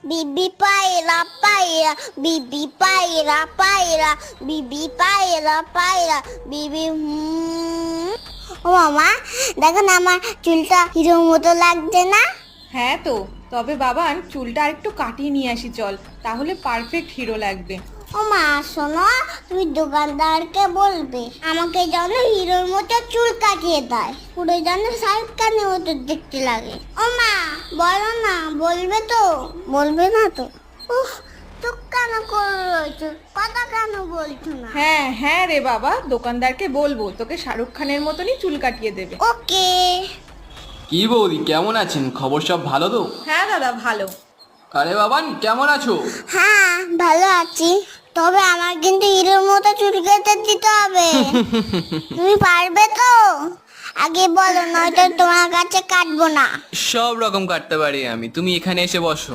বিবি পায়রা পায়রা, বিবি পায়রা পায়রা, বিবি পায়রা পায়রা, বিবি ও মামা, দেখো না আমার চুলটা হিরোর মতো লাগছে না? হ্যাঁ তো, তবে বাবান চুলটা আরেকটু কাটিয়ে নিয়ে আসি চল, তাহলে পারফেক্ট হিরো লাগবে। ও মা শোনো, তুমি দোকানদারকে বলবে আমাকে যেন হিরোর মতো চুল কাটিয়ে দেয়, পুরো যেন শাহরুখ খানের মতো দেখতে লাগে। ও মা বলো না, বলবে তো? বলবে না তো? উফ, চুপ কেন করে রয়েছো, কথা কেন বলছো না? হ্যাঁ হ্যাঁ রে বাবা, দোকানদারকে বলবো তোকে শাহরুখ খানের মতনই চুল কাটিয়ে দেবে। ওকে। কি বৌদি, কেমন আছেন? খবর সব ভালো তো? হ্যাঁ দাদা ভালো। আরে বাবান, কেমন আছো? হ্যাঁ ভালো আছি, তবে আমার কিন্তু হিরোর মতো চুল কেটে দিতে হবে। তুমি পারবে তো? আগে বলো, নয়তো তোমার কাছে কাটবো না। সব রকম কাটতে পারি আমি, তুমি এখানে এসে বসো।